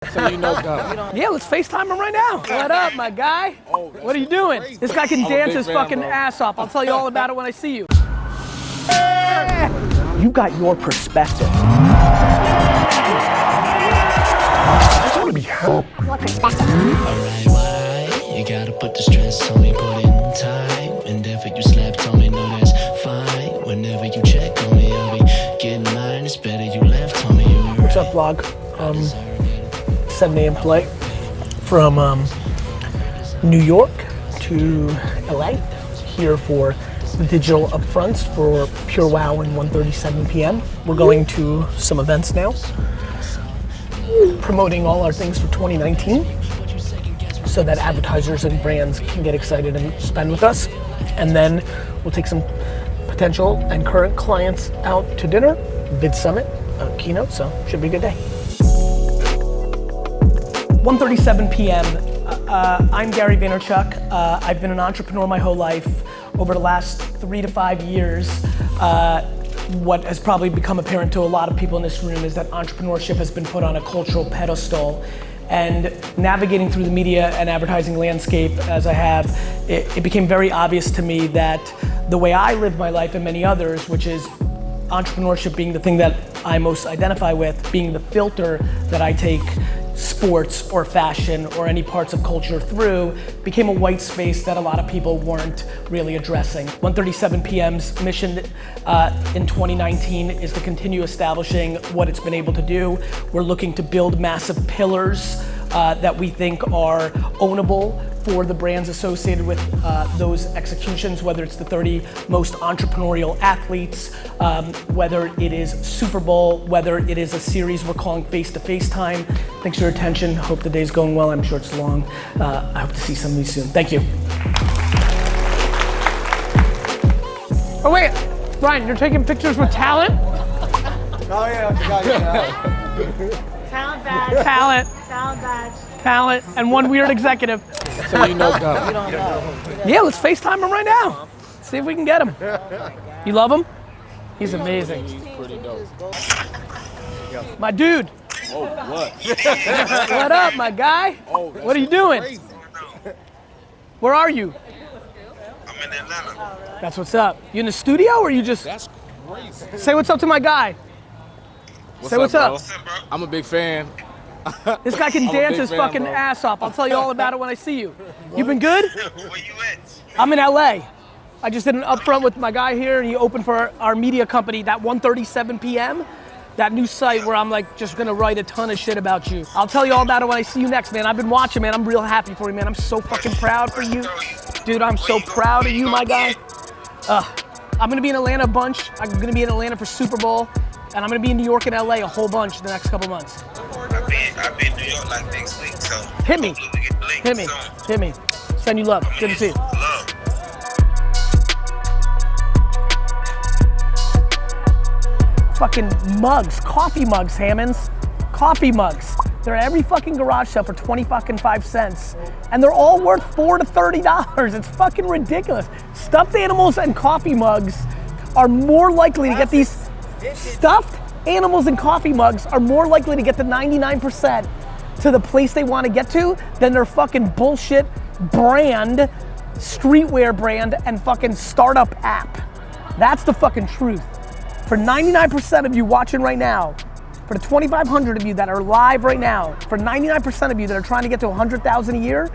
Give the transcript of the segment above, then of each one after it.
So you know Dom. Yeah, let's FaceTime him right now. What up, my guy? What are you doing? This guy can dance his fucking ass off. I'll tell you all about it when I see you. You got your perspective. I just want to be helped. Your perspective. Alright, you gotta put the stress on me, put it in time. Whenever you slept on me, no, that's fine. Whenever you check on me, I'll be getting mine. It's better you left on me. What's up, vlog? 7 a.m. flight from New York to LA, here for the digital upfronts for Pure Wow and 1:37 p.m. We're going to some events now, promoting all our things for 2019 so that advertisers and brands can get excited and spend with us. And then we'll take some potential and current clients out to dinner, Bid Summit, keynote, so should be a good day. 1:37 p.m. I'm Gary Vaynerchuk. I've been an entrepreneur my whole life. Over the last 3 to 5 years, what has probably become apparent to a lot of people in this room is that entrepreneurship has been put on a cultural pedestal. And navigating through the media and advertising landscape as I have, it became very obvious to me that the way I live my life and many others, which is entrepreneurship being the thing that I most identify with, being the filter that I take sports or fashion or any parts of culture through, became a white space that a lot of people weren't really addressing. 1:37 p.m.'s mission in 2019 is to continue establishing what it's been able to do. We're looking to build massive pillars that we think are ownable for the brands associated with those executions, whether it's the 30 most entrepreneurial athletes, whether it is Super Bowl, whether it is a series we're calling Face to Face Time. Thanks for your attention. Hope the day's going well. I'm sure it's long. I hope to see some of you soon. Thank you. Oh wait, Ryan, you're taking pictures with talent? Oh yeah, I forgot you. Talent badge. Talent. Talent badge. Talent, and one weird executive. So you know Dom. You don't know. Yeah, let's FaceTime him right now. See if we can get him. You love him? He's amazing. He's pretty dope. My dude. Oh, what? What up, my guy? Oh, What are you doing? crazy. Where are you? I'm in Atlanta. That's what's up. You in the studio or you just That's crazy. say what's up to my guy? Say what's bro? up. What's up, bro? I'm a big fan. This guy can I'm a dance big his fan, fucking bro. ass off. I'll tell you all about it when I see you. You been good? Where you at? I'm in LA. I just did an upfront with my guy here and he opened for our media company, that 1:37 p.m. That new site where I'm like just gonna write a ton of shit about you. I'll tell you all about it when I see you next, man. I've been watching, man. I'm real happy for you, man. I'm so fucking proud for you. Dude, I'm so proud of you, my guy. I'm gonna be in Atlanta a bunch. I'm gonna be in Atlanta for Super Bowl. And I'm gonna be in New York and LA a whole bunch the next couple months. I'll be in New York like next week, so Hit me. hopefully we get linked Hit me. soon. Hit me. Send you love. Good to see you. Love. Fucking mugs, coffee mugs, Hammonds. Coffee mugs. They're at every fucking garage sale for 25 cents. And they're all worth $4 to $30. It's fucking ridiculous. Stuffed animals and coffee mugs are more likely to get these stuffed animals and coffee mugs are more likely to get the 99% to the place they want to get to than their fucking bullshit brand, streetwear brand, and fucking startup app. That's the fucking truth. For 99% of you watching right now, for the 2,500 of you that are live right now, for 99% of you that are trying to get to 100,000 a year,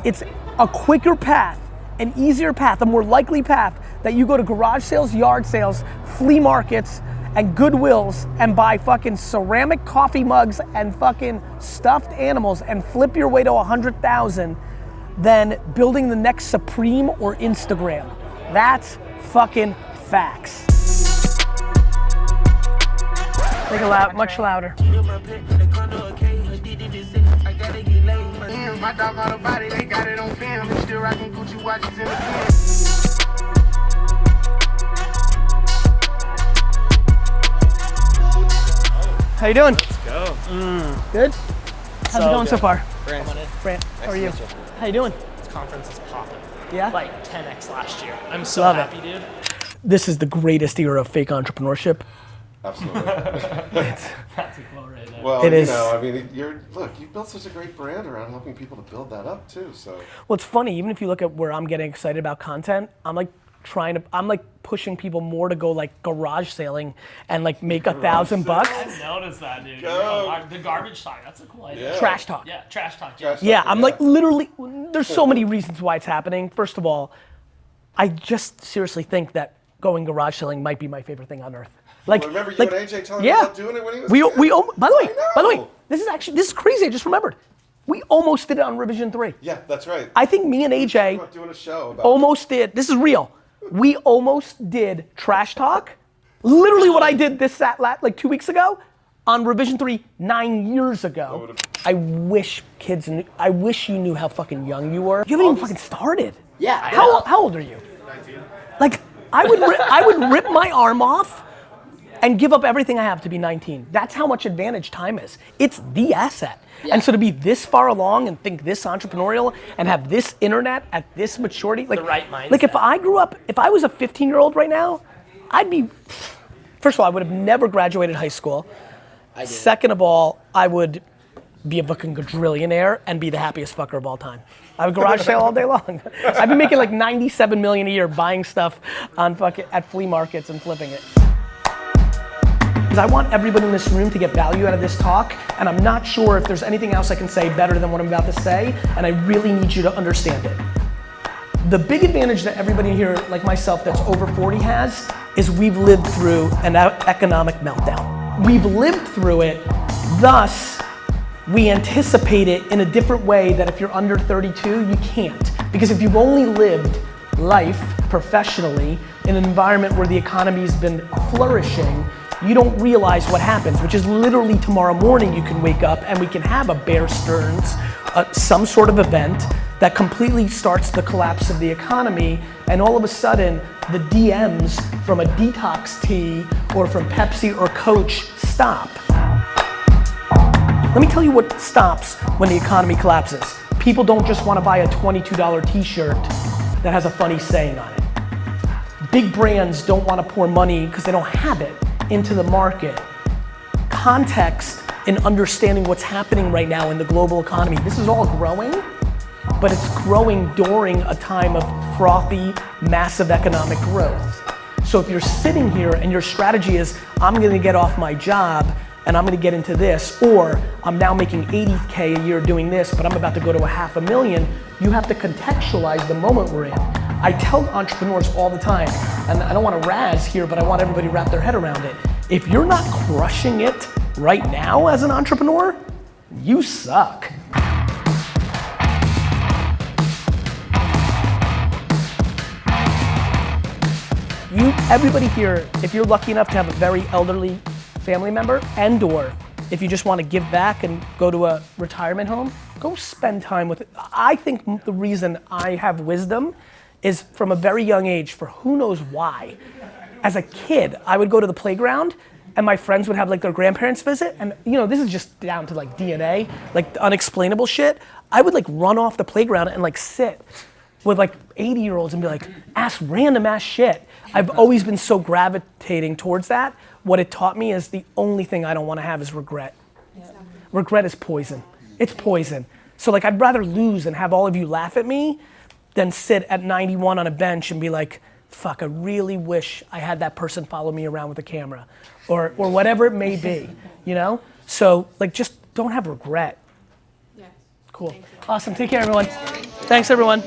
it's a quicker path, an easier path, a more likely path that you go to garage sales, yard sales, flea markets, and Goodwills and buy fucking ceramic coffee mugs and fucking stuffed animals and flip your way to 100,000 than building the next Supreme or Instagram. That's fucking facts. Make it loud, much louder. My dog on the body, they got it on film. And still rocking Gucci watches in the pen. How you doing? Let's go. Good? How's it going so far? Brant. Brant, how are you? How you doing? This conference is popping. Yeah? Like 10x last year. I'm so Love happy, dude. This is the greatest era of fake entrepreneurship Absolutely. That's a quote right there. Well, It is. I mean, you've built such a great brand around helping people to build that up too. So. Well, it's funny, even if you look at where I'm getting excited about content, I'm like pushing people more to go like garage sailing and like make $1,000 bucks. I noticed that, dude. Go. The garbage talk, that's a cool idea. Yeah. Trash talk. Yeah, trash talk. Trash Yeah, talk, I'm like literally, there's so many reasons why it's happening. First of all, I just seriously think that going garage selling might be my favorite thing on earth. Like, Well, remember you like, and AJ telling yeah. me about doing it when he was we, a kid? we, by the way, know. this is crazy, I just remembered. We almost did it on Revision 3. Yeah, that's right. I think me and AJ About doing a show about almost did, this is real. We almost did trash talk. Literally what I did like 2 weeks ago on Revision 3 9 years ago. I wish you knew how fucking young you were. You haven't even fucking started. Yeah. How old are you? 19. Like, I would rip my arm off and give up everything I have to be 19. That's how much advantage time is. It's the asset. Yeah. And so to be this far along and think this entrepreneurial and have this internet at this maturity, like, The right mindset. like if I was a 15-year-old right now, I'd be, first of all, I would have never graduated high school. Second of all, I would be a fucking quadrillionaire and be the happiest fucker of all time. I would garage sale all day long. I'd be making like $97 million a year buying stuff at flea markets and flipping it. Because I want everybody in this room to get value out of this talk, and I'm not sure if there's anything else I can say better than what I'm about to say, and I really need you to understand it. The big advantage that everybody here, like myself, that's over 40 has, is we've lived through an economic meltdown. We've lived through it, thus, we anticipate it in a different way that if you're under 32, you can't. Because if you've only lived life professionally in an environment where the economy's been flourishing, you don't realize what happens, which is literally tomorrow morning you can wake up and we can have a Bear Stearns, some sort of event that completely starts the collapse of the economy, and all of a sudden the DMs from a detox tea or from Pepsi or Coach stop. Let me tell you what stops when the economy collapses. People don't just want to buy a $22 t-shirt that has a funny saying on it. Big brands don't want to pour money because they don't have it into the market. Context in understanding what's happening right now in the global economy. This is all growing, but it's growing during a time of frothy, massive economic growth. So if you're sitting here and your strategy is, I'm gonna get off my job and I'm gonna get into this, or I'm now making 80K a year doing this, but I'm about to go to $500,000, you have to contextualize the moment we're in. I tell entrepreneurs all the time, and I don't want to razz here, but I want everybody to wrap their head around it. If you're not crushing it right now as an entrepreneur, you suck. Everybody here, if you're lucky enough to have a very elderly family member, and or if you just want to give back and go to a retirement home, go spend time with it. I think the reason I have wisdom is from a very young age, for who knows why. As a kid, I would go to the playground and my friends would have like their grandparents visit, and you know, this is just down to like DNA, like unexplainable shit. I would like run off the playground and like sit with like 80-year-olds and be like, ask random ass shit. I've always been so gravitating towards that. What it taught me is the only thing I don't want to have is regret. Yeah. Regret is poison. It's poison. So like I'd rather lose and have all of you laugh at me than sit at 91 on a bench and be like, fuck, I really wish I had that person follow me around with a camera, or whatever it may be, you know? So like just don't have regret. Yes. Cool. Awesome, take care everyone. Thanks everyone.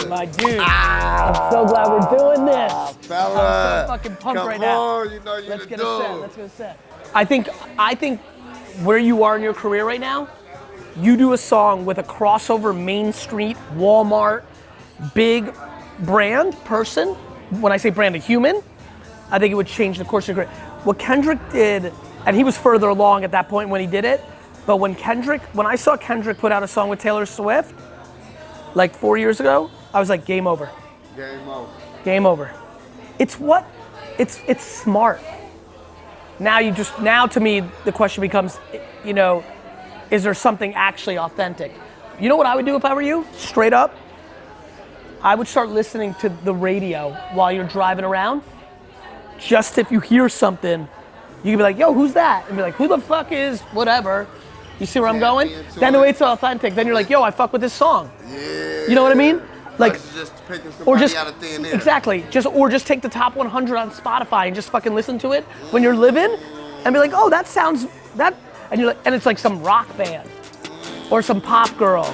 My dude, I'm so glad we're doing this. Fella, I'm so fucking pumped come right now. on, you know you Let's the get dude. a set. Let's get a set. I think where you are in your career right now, you do a song with a crossover Main Street, Walmart, big brand person. When I say brand, a human, I think it would change the course of your career. What Kendrick did, and he was further along at that point when he did it, but when I saw Kendrick put out a song with Taylor Swift, like 4 years ago, I was like, game over. Game over. Game over. It's smart. now to me, the question becomes, you know, is there something actually authentic? You know what I would do if I were you? Straight up, I would start listening to the radio while you're driving around. Just if you hear something, you can be like, yo, who's that? And be like, who the fuck is whatever? You see where I'm going? Then it's authentic. Then you're like, yo, I fuck with this song. Yeah. You know what I mean? Like, just picking or somebody just out of thin air. exactly, just take the top 100 on Spotify and just fucking listen to it when you're living, and be like, oh, that sounds that, and you're like, and it's like some rock band or some pop girl,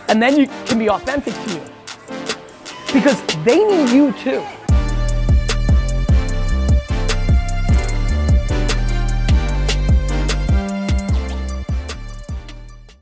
and then you can be authentic to you because they need you too.